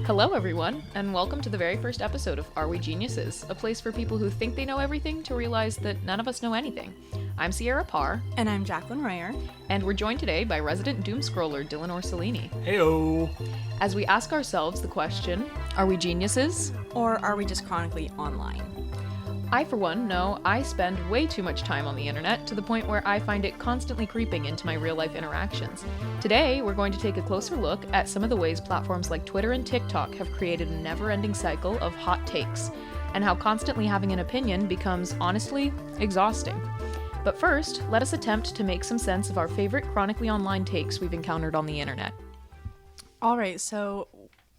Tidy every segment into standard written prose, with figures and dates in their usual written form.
Hello everyone, and welcome to the very first episode of Are We Geniuses, a place for people who think they know everything to realize that none of us know anything. I'm Sierra Parr. And I'm Jacqueline Ryer. And we're joined today by resident doomscroller Dylan Orsolini. Heyo! As we ask ourselves the question, are we geniuses? Or are we just chronically online? I, for one, know I spend way too much time on the internet to the point where I find it constantly creeping into my real-life interactions. Today, we're going to take a closer look at some of the ways platforms like Twitter and TikTok have created a never-ending cycle of hot takes, and how constantly having an opinion becomes, honestly, exhausting. But first, let us attempt to make some sense of our favorite chronically online takes we've encountered on the internet. All right, so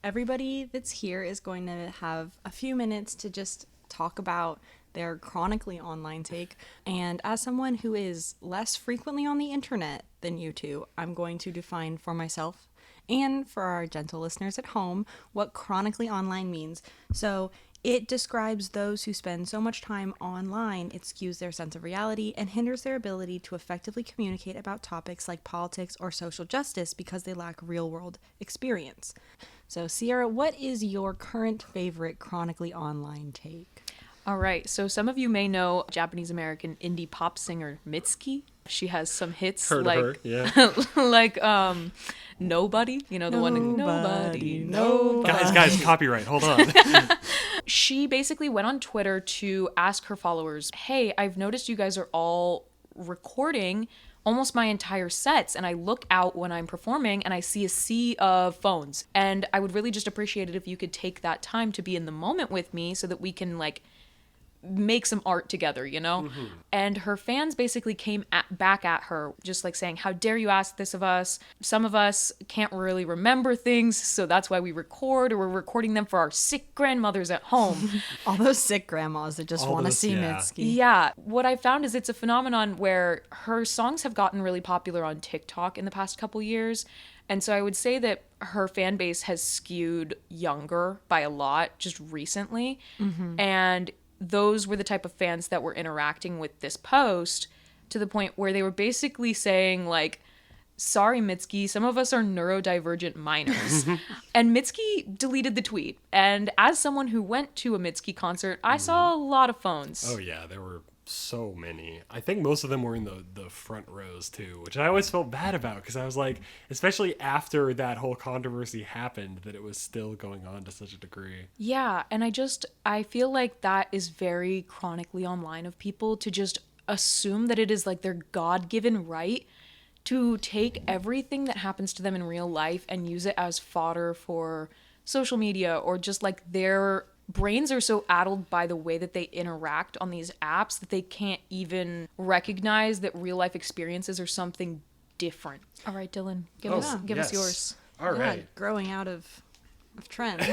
everybody that's here is going to have a few minutes to just talk about their chronically online take. And as someone who is less frequently on the internet than you two, I'm going to define for myself and for our gentle listeners at home what chronically online means. So it describes those who spend so much time online, it skews their sense of reality and hinders their ability to effectively communicate about topics like politics or social justice because they lack real-world experience. So, Sierra, what is your current favorite chronically online take? All right, so some of you may know Japanese-American indie pop singer Mitski. She has some hits Heard like, of her, yeah. like Nobody, you know, the one Nobody. Guys, copyright, hold on. She basically went on Twitter to ask her followers, hey, I've noticed you guys are all recording almost my entire sets, and I look out when I'm performing and I see a sea of phones, and I would really just appreciate it if you could take that time to be in the moment with me so that we can make some art together, you know? Mm-hmm. And her fans basically came back at her, just like saying, how dare you ask this of us? Some of us can't really remember things, so that's why we record, or we're recording them for our sick grandmothers at home. All those sick grandmas that just want to see Mitski. Yeah. What I found is it's a phenomenon where her songs have gotten really popular on TikTok in the past couple years. And so I would say that her fan base has skewed younger by a lot just recently. Mm-hmm. And those were the type of fans that were interacting with this post to the point where they were basically saying, like, sorry, Mitski, some of us are neurodivergent minors. And Mitski deleted the tweet. And as someone who went to a Mitski concert, I saw a lot of phones. Oh, yeah, there were so many. I think most of them were in the front rows, too, which I always felt bad about because I was like, especially after that whole controversy happened, that it was still going on to such a degree. Yeah, and I feel like that is very chronically online of people to just assume that it is like their God-given right to take everything that happens to them in real life and use it as fodder for social media, or just like their brains are so addled by the way that they interact on these apps that they can't even recognize that real life experiences are something different. All right, Dylan, give us yours. All right. Growing out of trends.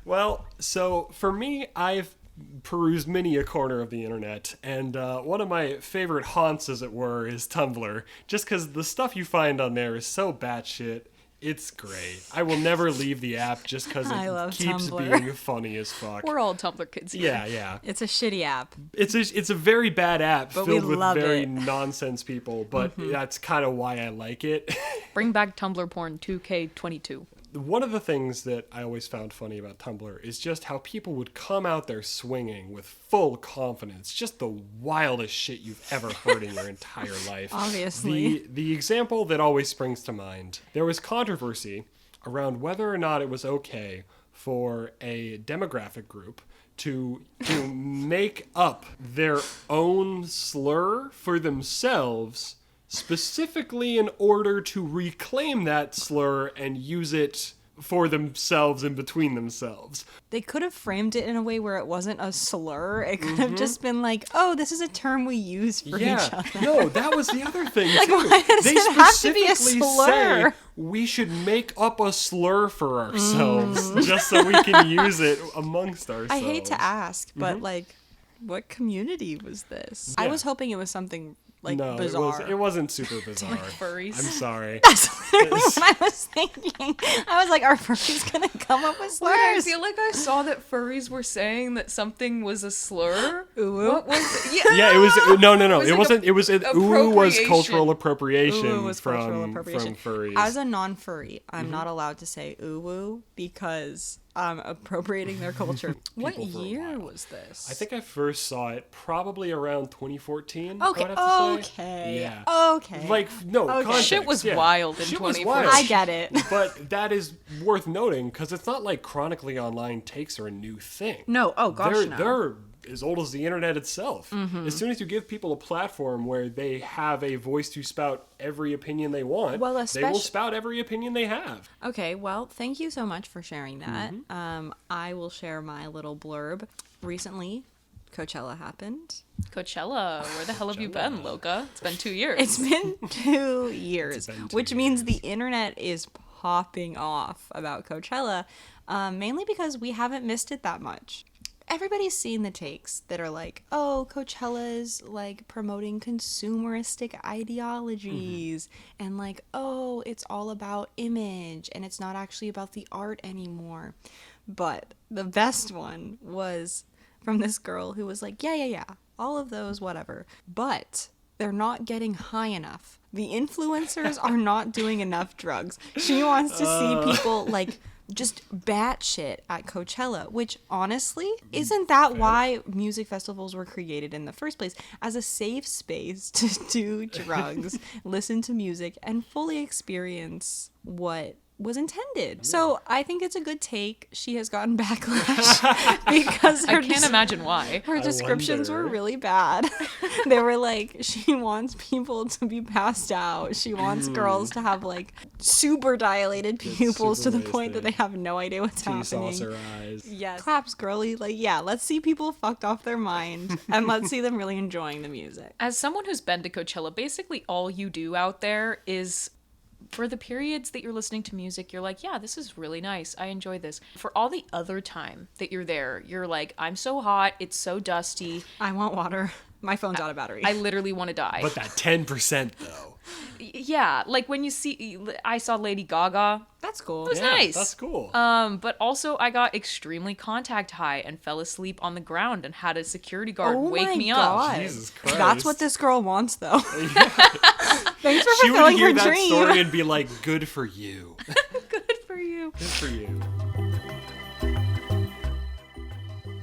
Well, so for me, I've perused many a corner of the internet, and one of my favorite haunts, as it were, is Tumblr, just because the stuff you find on there is so batshit. It's great. I will never leave the app just because it keeps Tumblr. being funny as fuck. We're all Tumblr kids here. Yeah. It's a shitty app. It's a very bad app but filled with very it. nonsense people, but that's kind of why I like it. Bring back Tumblr porn 2K22. One of the things that I always found funny about Tumblr is just how people would come out there swinging with full confidence, just the wildest shit you've ever heard in your entire life. Obviously. The example that always springs to mind, there was controversy around whether or not it was okay for a demographic group to make up their own slur for themselves, specifically in order to reclaim that slur and use it for themselves and between themselves. They could have framed it in a way where it wasn't a slur. It could have just been like, oh, this is a term we use for each other. No, that was the other thing, like, too. why does They it have to be a specifically slur? say we should make up a slur for ourselves just so we can use it amongst ourselves. I hate to ask, but like, what community was this? Yeah. I was hoping it was something no, bizarre. it wasn't super bizarre. Furries. I'm sorry. That's literally what I was thinking. I was like, are furries gonna come up with slurs? Wait, I feel like I saw that furries were saying that something was a slur. Ooh. What was Yeah, it was no. was It like wasn't. It was ooh was appropriation. cultural appropriation Ooh was from cultural appropriation. from furries. As a non-furry, I'm not allowed to say ooh woo because I'm appropriating their culture. What People for a year while. was this? I think I first saw it probably around 2014. I Okay. would have to say. Okay. Yeah. Okay. Like no context. Shit was yeah. wild in Shit was 2014. wild. I get it. But that is worth noting because it's not like chronically online takes are a new thing. No. Oh gosh, they're no. they're as old as the internet itself. Mm-hmm. As soon as you give people a platform where they have a voice to spout every opinion they want, Well, they will spout every opinion they have. Okay, well, thank you so much for sharing that. Mm-hmm. I will share my little blurb. Recently, Coachella happened. Coachella? Where the hell have you been, Loca? It's been 2 years. It's been 2 years, been 2 which means the internet is popping off about Coachella, mainly because we haven't missed it that much. Everybody's seen the takes that are like, oh, Coachella's like promoting consumeristic ideologies and like, oh, it's all about image and it's not actually about the art anymore. But the best one was from this girl who was like, yeah, all of those, whatever. But they're not getting high enough. The influencers are not doing enough drugs. She wants to see people like just batshit at Coachella, which honestly, isn't that why music festivals were created in the first place? As a safe space to do drugs, listen to music, and fully experience what was intended. So I think it's a good take. She has gotten backlash because I can't imagine why. her descriptions were wonder. really bad. They were like, she wants people to be passed out. She wants girls to have like super dilated pupils to super the point that they wasted. have no idea what's Tea happening. saucer eyes. Yes. Claps, girly. Like, yeah, let's see people fucked off their mind and let's see them really enjoying the music. As someone who's been to Coachella, basically all you do out there is, for the periods that you're listening to music, you're like, yeah, this is really nice. I enjoy this. For all the other time that you're there, you're like, I'm so hot. It's so dusty. I want water. My phone's out of battery. I literally want to die. But that 10% though. Yeah, like when you see, I saw Lady Gaga. That's cool. It was Yeah, nice. That's cool. But also I got extremely contact high and fell asleep on the ground and had a security guard Oh wake my me God. up. Jesus Christ. That's what this girl wants, though. Thanks for She would fulfilling hear her that dream. story and be like, good for you. Good for you. Good for you.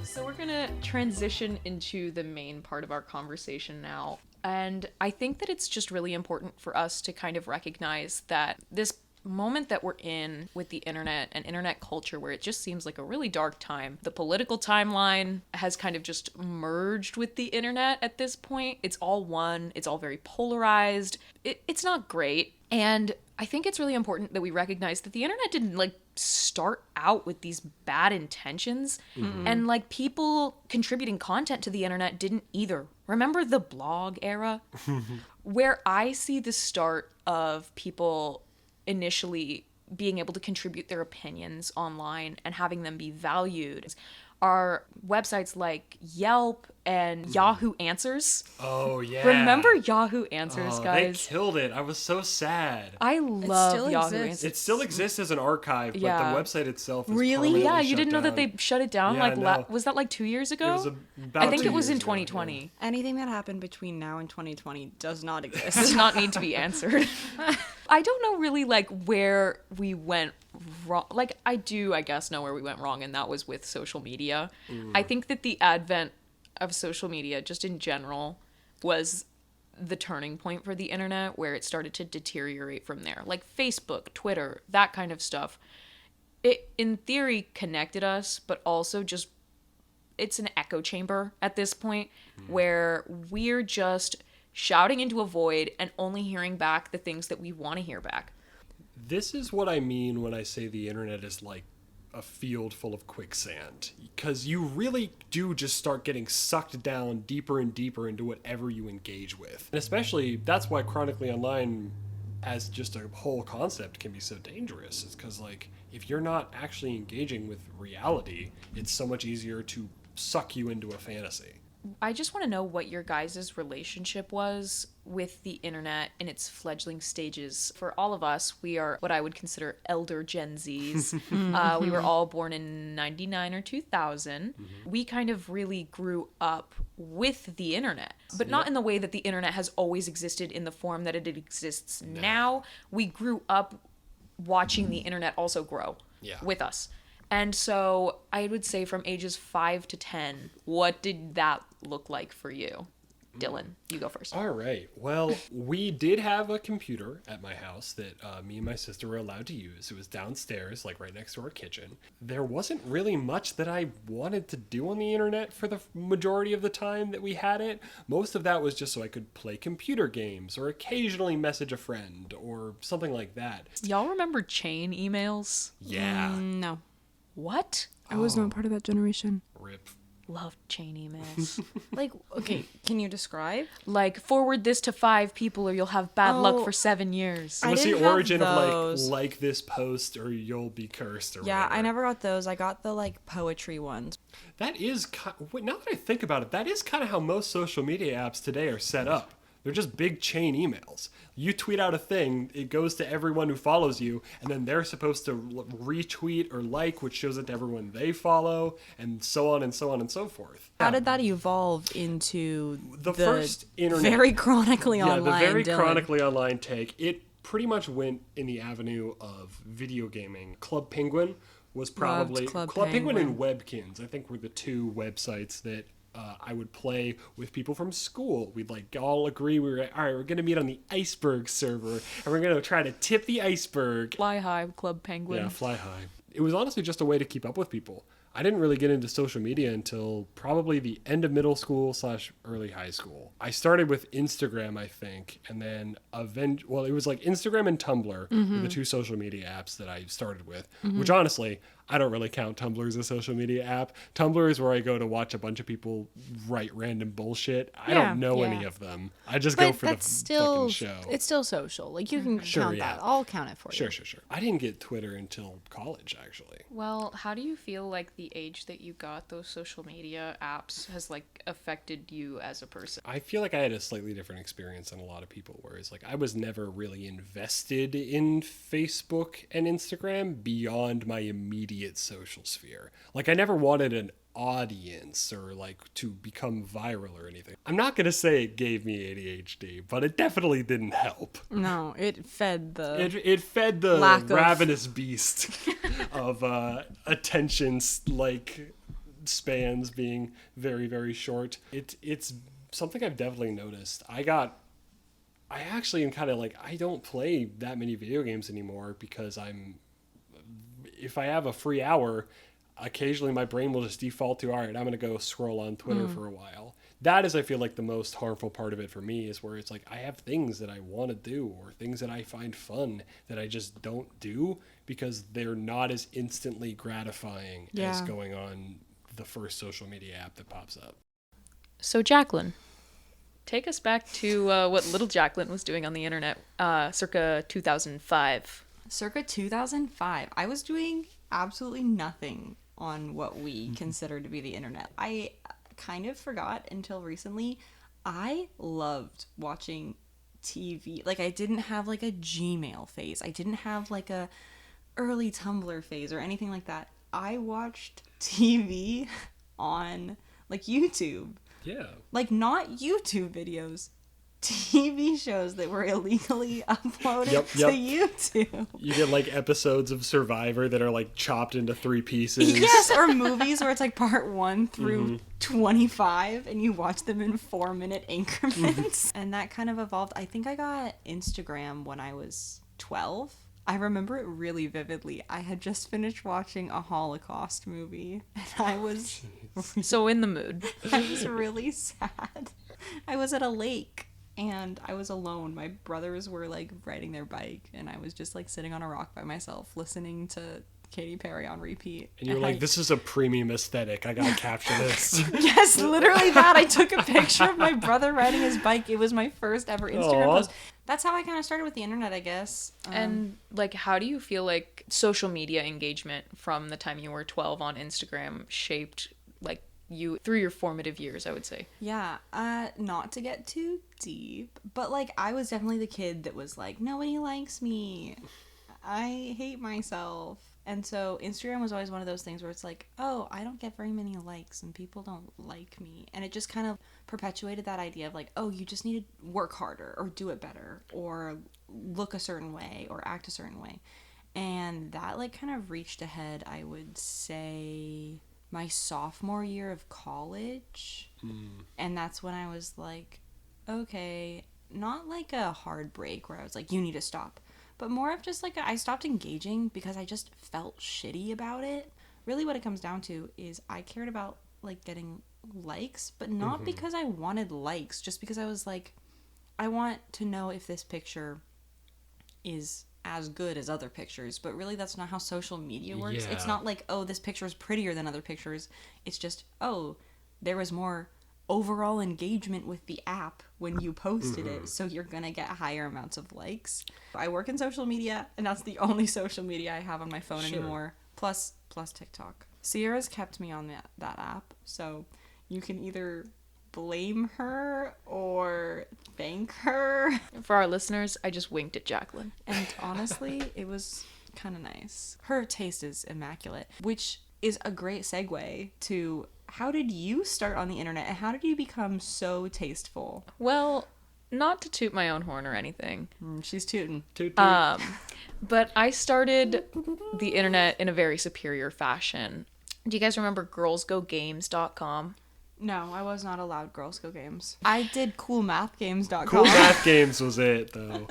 So we're gonna transition into the main part of our conversation now. And I think that it's just really important for us to kind of recognize that this moment that we're in with the internet and internet culture, where it just seems like a really dark time, the political timeline has kind of just merged with the internet at this point. It's all one, it's all very polarized. It's not great. And I think it's really important that we recognize that the internet didn't like start out with these bad intentions, and like people contributing content to the internet didn't either. Remember the blog era? Where I see the start of people initially being able to contribute their opinions online and having them be valued are websites like Yelp and Yahoo Answers. Oh, yeah. Remember Yahoo Answers, Oh, guys? They killed it. I was so sad. I love still Yahoo exists. Answers. It still exists as an archive, but Yeah. the website itself is Really? permanently Yeah, you shut didn't know that down. they shut it down? Yeah, like, no. was that like 2 years ago? It was about I think 2 it was in years ago, 2020. Anything that happened between now and 2020 does not Does exist. not need to be answered. I don't know really like where we went wrong. Like I guess know where we went wrong, and that was with social media. I think that the advent of social media just in general was the turning point for the internet, where it started to deteriorate from there. Like Facebook, Twitter, that kind of stuff. It in theory connected us, but also just it's an echo chamber at this point where we're just shouting into a void and only hearing back the things that we want to hear back. This is what I mean when I say the internet is like a field full of quicksand. Because you really do just start getting sucked down deeper and deeper into whatever you engage with. And especially, that's why chronically online as just a whole concept can be so dangerous. It's because, like, if you're not actually engaging with reality, it's so much easier to suck you into a fantasy. I just want to know what your guys' relationship was with the internet in its fledgling stages. For all of us, we are what I would consider elder Gen Zs. We were all born in 99 or 2000. We kind of really grew up with the internet, but not in the way that the internet has always existed in the form that it exists now. We grew up watching the internet also grow with us. And so I would say from ages 5 to 10, what did that look like for you? Dylan, you go first. All right. Well, we did have a computer at my house that me and my sister were allowed to use. It was downstairs, like right next to our kitchen. There wasn't really much that I wanted to do on the internet for the majority of the time that we had it. Most of that was just so I could play computer games or occasionally message a friend or something like that. Y'all remember chain emails? Yeah. No. What? I was not part of that generation. Rip. Loved chain emails. Like, okay, can you describe? Like, forward this to 5 people or you'll have bad luck Oh. for 7 years. I What's the didn't have origin of those. like this post or you'll be cursed or Yeah, whatever? I never got those. I got the, like, poetry ones. That is, now that I think about it, that is kind of how most social media apps today are set up. They're just big chain emails. You tweet out a thing, it goes to everyone who follows you, and then they're supposed to retweet or like, which shows it to everyone they follow, and so on and so on and so forth. How did that evolve into The first internet- very chronically Yeah, online? the very Dylan? chronically online take. It pretty much went in the avenue of video gaming. Club Penguin was probably... Club Penguin and Penguin. Webkins, I think, were the two websites that I would play with people from school. We'd like all agree all right, we're going to meet on the iceberg server and we're going to try to tip the iceberg. Fly High, Club Penguin. Yeah, fly high. It was honestly just a way to keep up with people. I didn't really get into social media until probably the end of middle school / early high school. I started with Instagram, I think, and then it was like Instagram and Tumblr were the two social media apps that I started with, which honestly, I don't really count Tumblr as a social media app. Tumblr is where I go to watch a bunch of people write random bullshit. I don't know any of them. I just go But for the that's still, fucking show. it's still social. Like, you can Sure, count yeah. that. I'll count it for Sure. you. I didn't get Twitter until college, actually. Well, how do you feel like the age that you got those social media apps has like affected you as a person? I feel like I had a slightly different experience than a lot of people, whereas like I was never really invested in Facebook and Instagram beyond my immediate social sphere. Like I never wanted an audience or like to become viral or anything. I'm not gonna say it gave me ADHD, but it definitely didn't help. No, it fed the... It fed the Lack of- ravenous beast of attention like spans being very, very short. It's something I've definitely noticed. I actually am kind of like, I don't play that many video games anymore because if I have a free hour, occasionally my brain will just default to, all right, I'm going to go scroll on Twitter for a while. That is, I feel like, the most harmful part of it for me is where it's like I have things that I want to do or things that I find fun that I just don't do because they're not as instantly gratifying as Yeah. going on the first social media app that pops up. So, Jacqueline, take us back to what little Jacqueline was doing on the internet circa 2005. Circa 2005, I was doing absolutely nothing on what we consider to be the internet. I kind of forgot until recently. I loved watching TV. Like, I didn't have like a Gmail phase. I didn't have like a early Tumblr phase or anything like that. I watched TV on like YouTube. Yeah. Like, not YouTube videos, TV shows that were illegally uploaded Yep. to YouTube. You get like episodes of Survivor that are like chopped into 3 pieces. Yes, or movies where it's like part 1 through 25 and you watch them in 4-minute increments. And that kind of evolved. I think I got Instagram when I was 12. I remember it really vividly. I had just finished watching a Holocaust movie and I was So, in the mood. I was really sad. I was at a lake and I was alone. My brothers were like riding their bike and I was just like sitting on a rock by myself listening to Katy Perry on repeat. And you're like, this is a premium aesthetic. I gotta capture this. Yes, literally that. I took a picture of my brother riding his bike. It was my first ever Instagram Aw. post. That's how I kind of started with the internet, I guess. And like, how do you feel like social media engagement from the time you were 12 on Instagram shaped like you through your formative years, I would say. Yeah, not to get too deep, but like I was definitely the kid that was like, nobody likes me. I hate myself. And so Instagram was always one of those things where it's like, oh, I don't get very many likes and people don't like me. And it just kind of perpetuated that idea of like, oh, you just need to work harder or do it better or look a certain way or act a certain way. And that like kind of reached a head, I would say, my sophomore year of college. And that's when I was like, okay, not like a hard break where I was like, you need to stop, but more of just like I stopped engaging because I just felt shitty about it. Really what it comes down to is I cared about like getting likes, but not because I wanted likes, just because I was like, I want to know if this picture is as good as other pictures. But really that's not how social media works. Yeah. It's not like, oh, this picture is prettier than other pictures. It's just, oh, there was more overall engagement with the app when you posted it, so you're gonna get higher amounts of likes. I work in social media, and that's the only social media I have on my phone anymore, plus TikTok. Sierra's kept me on that app, so you can either blame her or thank her. For our listeners, I just winked at Jacqueline. And honestly, it was kind of nice. Her taste is immaculate, which is a great segue to how did you start on the internet and how did you become so tasteful? Well, not to toot my own horn or anything, She's tooting. Toot toot. but I started the internet in a very superior fashion. Do you guys remember girlsgogames.com? No, I was not allowed Girls Go Games. I did coolmathgames.com. Cool Math Games was it, though.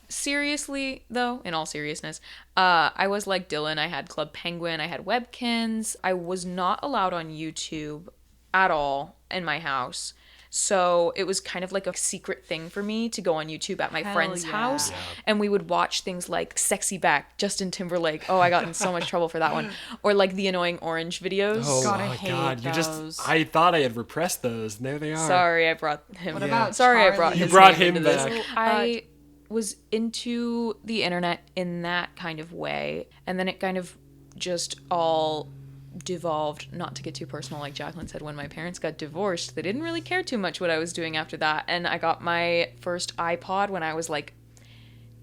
Seriously, though, in all seriousness, I was like Dylan. I had Club Penguin. I had Webkins. I was not allowed on YouTube at all in my house. So it was kind of like a secret thing for me to go on YouTube at my friend's house. Yeah. And we would watch things like Sexy Back, Justin Timberlake. Oh, I got in so much trouble for that one. Or like the Annoying Orange videos. Oh God, I my hate god, those. I thought I had repressed those, and there they are. Sorry, I brought him. What about Sorry, I Charlie? brought You his brought name him into this. back. So I was into the internet in that kind of way, and then it kind of just all devolved, not to get too personal, like Jacqueline said, when my parents got divorced, they didn't really care too much what I was doing after that, and I got my first iPod when I was like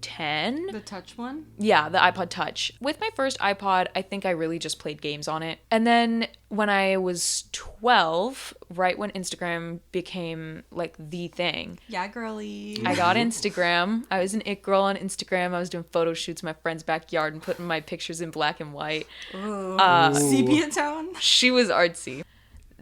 10. The touch one? Yeah, the iPod Touch. With my first iPod, I think I really just played games on it. And then when I was 12, right when Instagram became like the thing, Yeah, girly. I got Instagram. I was an it girl on Instagram. I was doing photo shoots in my friend's backyard and putting my pictures in black and white. Sepia tone? She was artsy.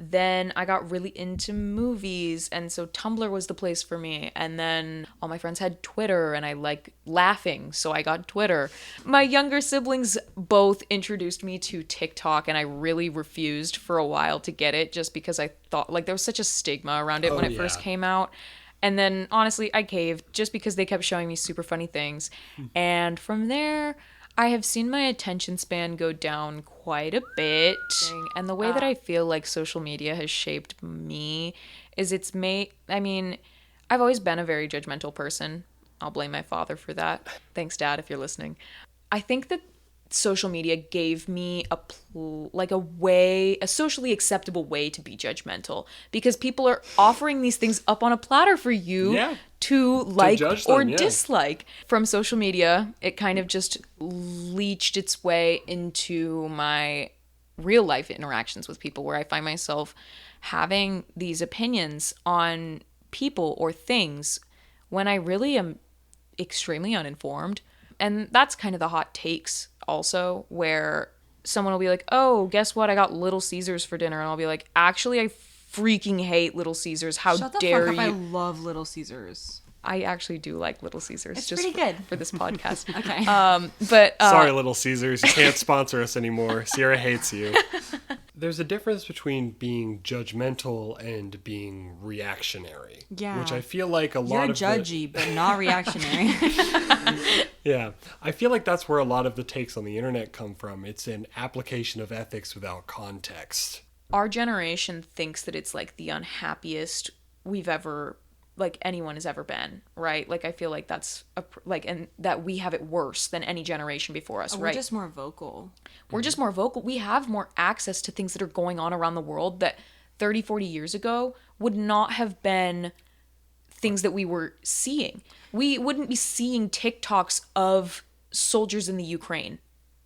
Then I got really into movies, and so Tumblr was the place for me. And then all my friends had Twitter, and I like laughing, so I got Twitter. My younger siblings both introduced me to TikTok, and I really refused for a while to get it just because I thought like there was such a stigma around it when it first came out. And then honestly, I caved just because they kept showing me super funny things. And from there, I have seen my attention span go down quite a bit. And the way that I feel like social media has shaped me is I've always been a very judgmental person. I'll blame my father for that. Thanks, Dad, if you're listening. I think that social media gave me a socially acceptable way to be judgmental, because people are offering these things up on a platter for you to like judge or them, dislike. From social media, it kind of just leached its way into my real life interactions with people, where I find myself having these opinions on people or things when I really am extremely uninformed. And that's kind of the hot takes also, where someone will be like, oh, guess what? I got Little Caesars for dinner. And I'll be like, actually, I freaking hate Little Caesars. How Shut the dare fuck up. I you? love Little Caesars. I actually do like Little Caesars. It's just pretty good. for this podcast. Okay. But Sorry, Little Caesars, you can't sponsor us anymore. Sierra hates you. There's a difference between being judgmental and being reactionary. Yeah. Which I feel like a You're lot of judgy, but not reactionary. Yeah. I feel like that's where a lot of the takes on the internet come from. It's an application of ethics without context. our generation thinks that it's like the unhappiest we've ever, like anyone has ever been, right? Like I feel like that's and that we have it worse than any generation before us, right? We're just more vocal. We're just more vocal. We have more access to things that are going on around the world that 30, 40 years ago would not have been things that we were seeing. We wouldn't be seeing TikToks of soldiers in the Ukraine.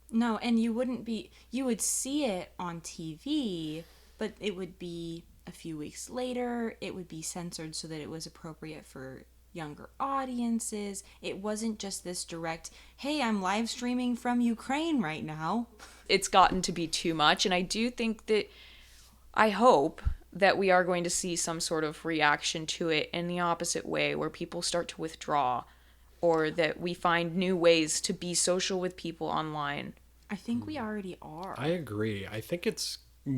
No, and you would see it on TV, but it would be a few weeks later. It would be censored so that it was appropriate for younger audiences. It wasn't just this direct, hey, I'm live streaming from Ukraine right now. It's gotten to be too much, and I hope that we are going to see some sort of reaction to it in the opposite way, where people start to withdraw, or that we find new ways to be social with people online. I think we already are. I agree. I think it's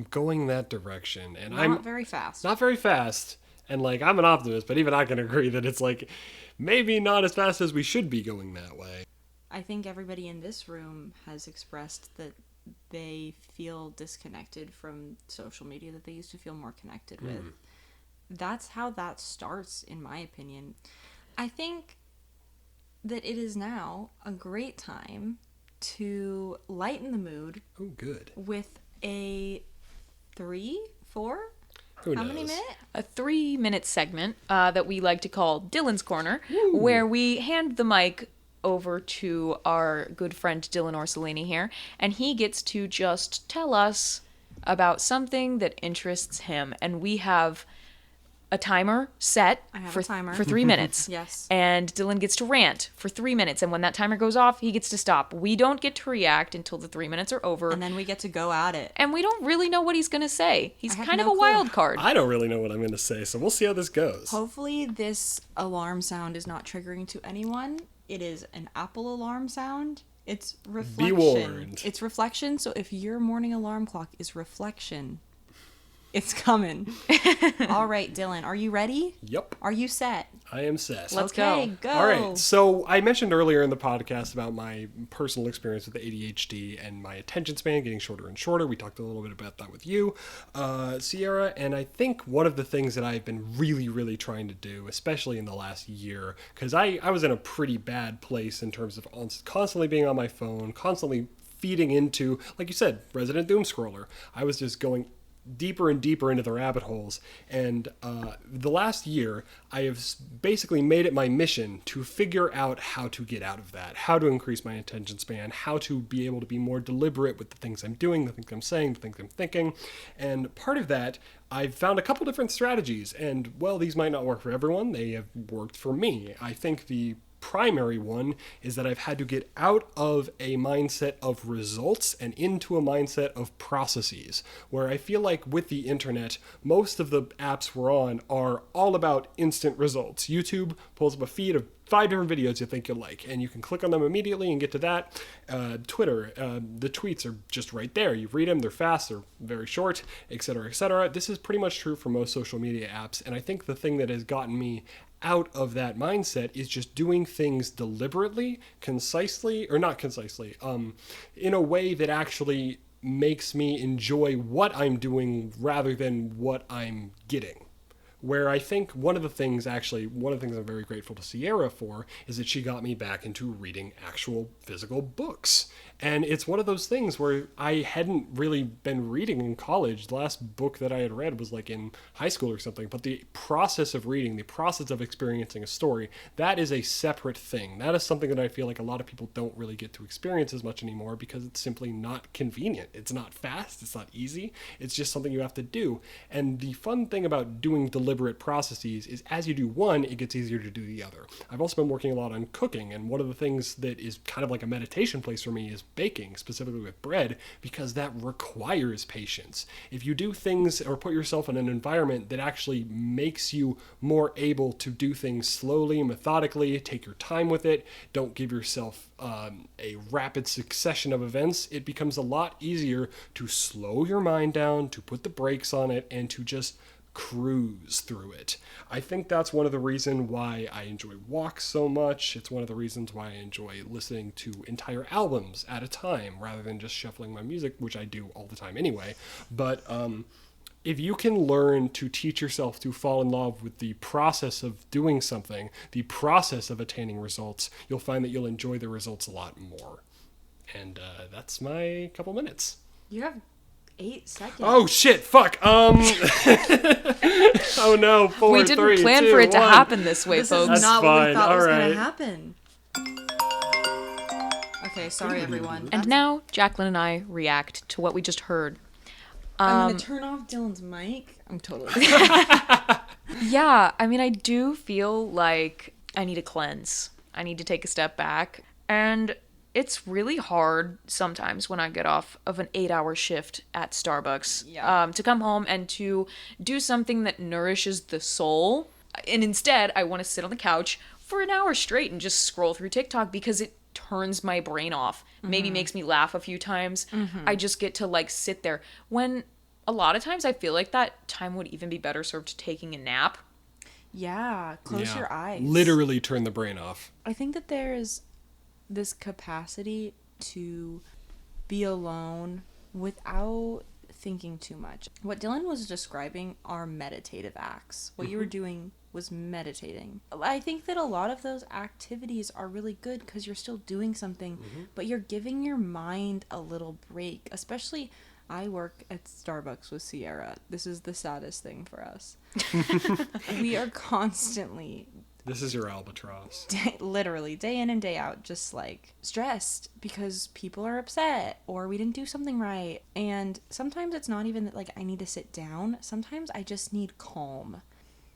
going that direction, and Not very fast. Not very fast. And like, I'm an optimist, but even I can agree that it's like maybe not as fast as we should be going that way. I think everybody in this room has expressed that they feel disconnected from social media that they used to feel more connected with. That's how that starts, in my opinion. I think that it is now a great time to lighten the mood. Oh, good. With a 3, 4? Who How knows? many minutes? A 3-minute segment that we like to call Dylan's Corner, where we hand the mic over to our good friend Dylan Orsolini here, and he gets to just tell us about something that interests him. And we have a timer set I have for a timer. for 3 minutes. Yes. And Dylan gets to rant for 3 minutes, and when that timer goes off, he gets to stop. We don't get to react until the 3 minutes are over. And then we get to go at it. And we don't really know what he's going to say. He's I have kind of no a clue. wild card. I don't really know what I'm going to say, so we'll see how this goes. Hopefully this alarm sound is not triggering to anyone. It is an Apple alarm sound. It's reflection. Be warned. It's reflection, so if your morning alarm clock is reflection, it's coming. All right, Dylan, are you ready? Yep, Are you set? I am set. Let's Okay, go. go. All right, so I mentioned earlier in the podcast about my personal experience with ADHD and my attention span getting shorter and shorter. We talked a little bit about that with you, Sierra, and I think one of the things that I've been really, really trying to do, especially in the last year, because I was in a pretty bad place in terms of constantly being on my phone, constantly feeding into, like you said, resident doom scroller. I was just going deeper and deeper into the rabbit holes, and the last year I have basically made it my mission to figure out how to get out of that, how to increase my attention span, how to be able to be more deliberate with the things I'm doing, the things I'm saying, the things I'm thinking. And part of that, I've found a couple different strategies, and well, these might not work for everyone. They have worked for me. I think the primary one is that I've had to get out of a mindset of results and into a mindset of processes, where I feel like with the internet, most of the apps we're on are all about instant results. YouTube pulls up a feed of 5 different videos you think you'll like, and you can click on them immediately and get to that. Twitter, the tweets are just right there. You read them, they're fast, they're very short, etc., etc. This is pretty much true for most social media apps, and I think the thing that has gotten me out of that mindset is just doing things deliberately, concisely, or not concisely, in a way that actually makes me enjoy what I'm doing rather than what I'm getting. Where I think one of the things I'm very grateful to Sierra for is that she got me back into reading actual physical books. And it's one of those things where I hadn't really been reading in college. The last book that I had read was like in high school or something. But the process of reading, the process of experiencing a story, that is a separate thing. That is something that I feel like a lot of people don't really get to experience as much anymore because it's simply not convenient. It's not fast. It's not easy. It's just something you have to do. And the fun thing about doing deliberate processes is as you do one, it gets easier to do the other. I've also been working a lot on cooking, and one of the things that is kind of like a meditation place for me is baking, specifically with bread, because that requires patience. If you do things or put yourself in an environment that actually makes you more able to do things slowly, methodically, take your time with it, don't give yourself a rapid succession of events, it becomes a lot easier to slow your mind down, to put the brakes on it, and to just cruise through it. I think that's one of the reasons why I enjoy walks so much. It's one of the reasons why I enjoy listening to entire albums at a time rather than just shuffling my music, which I do all the time anyway. But if you can learn to teach yourself to fall in love with the process of doing something, the process of attaining results, you'll find that you'll enjoy the results a lot more. And that's my couple minutes. You have 8 seconds. Oh shit! Fuck. Oh no! 4, We didn't 3, plan 2, for it to 1. happen this way, This folks. is not what we fine. thought was All going right. to happen. Okay, sorry everyone. And now Jacqueline and I react to what we just heard. I'm going to turn off Dylan's mic. I'm totally Yeah, I mean, I do feel like I need a cleanse. I need to take a step back. And it's really hard sometimes when I get off of an 8-hour shift at Starbucks to come home and to do something that nourishes the soul. And instead, I want to sit on the couch for an hour straight and just scroll through TikTok because it turns my brain off. Maybe makes me laugh a few times. I just get to like sit there. When a lot of times I feel like that time would even be better served taking a nap. Yeah, close Yeah. your eyes. Literally turn the brain off. I think that there is this capacity to be alone without thinking too much. What Dylan was describing are meditative acts. What you were doing was meditating. I think that a lot of those activities are really good because you're still doing something, but you're giving your mind a little break. Especially, I work at Starbucks with Sierra. This is the saddest thing for us. We are constantly, This is your albatross. literally, day in and day out, just like stressed because people are upset or we didn't do something right. And sometimes it's not even that like I need to sit down. Sometimes I just need calm.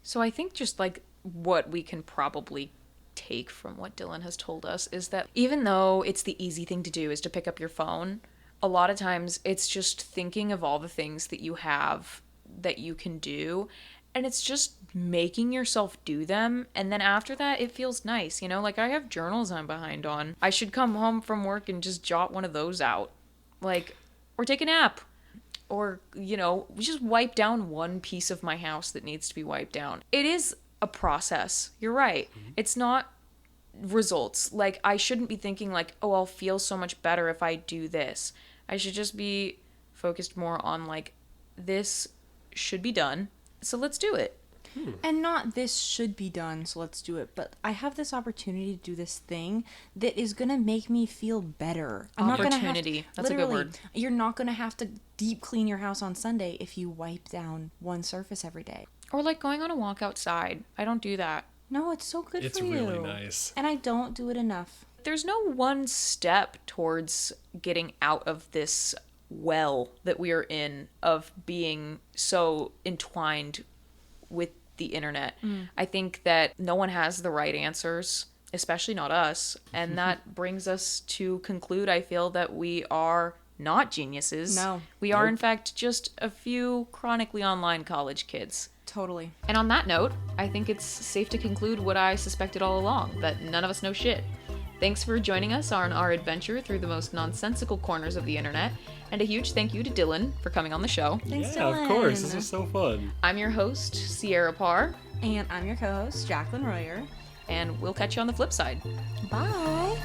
So I think just like what we can probably take from what Dylan has told us is that even though it's the easy thing to do is to pick up your phone, a lot of times it's just thinking of all the things that you have that you can do, and it's just making yourself do them, and then after that it feels nice, you know? Like I have journals I'm behind on. I should come home from work and just jot one of those out. Like, or take a nap. Or, you know, just wipe down one piece of my house that needs to be wiped down. It is a process. You're right. It's not results. Like, I shouldn't be thinking like, oh, I'll feel so much better if I do this. I should just be focused more on like, this should be done, so let's do it. And not this should be done, so let's do it. But I have this opportunity to do this thing that is going to make me feel better. I'm not gonna have to- Opportunity. That's a good literally, word. You're not going to have to deep clean your house on Sunday if you wipe down one surface every day. Or like going on a walk outside. I don't do that. No, it's so good It's for you. really nice. And I don't do it enough. There's no one step towards getting out of this well that we are in of being so entwined with the internet. I think that no one has the right answers, especially not us. And that brings us to conclude, I feel, that we are not geniuses. No. We are, Nope. in fact, just a few chronically online college kids. Totally. And on that note, I think it's safe to conclude what I suspected all along, that none of us know shit. Thanks for joining us on our adventure through the most nonsensical corners of the internet, and a huge thank you to Dylan for coming on the show. Thanks, Yeah, of course. This Dylan. was so fun. I'm your host, Sierra Parr, And I'm your co-host, Jacqueline Royer. and we'll catch you on the flip side. Bye.